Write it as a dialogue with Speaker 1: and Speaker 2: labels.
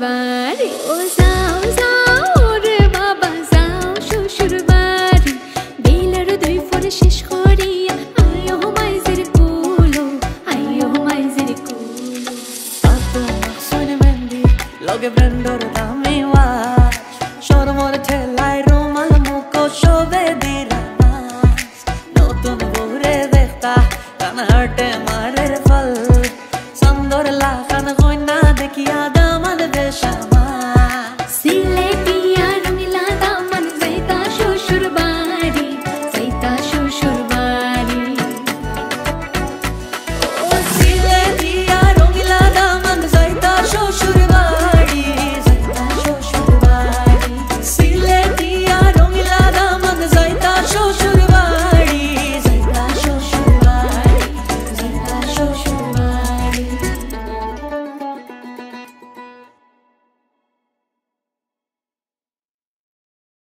Speaker 1: বাড়ি ও যাও যাও রে বাবা যাও শ্বশুর বাড়ি বেলার দুই ফোরে শেষ করিয়া আইও মাইজের কুলো আইও মাইজের কুলো
Speaker 2: Tanto sono mendi, lo che prendo da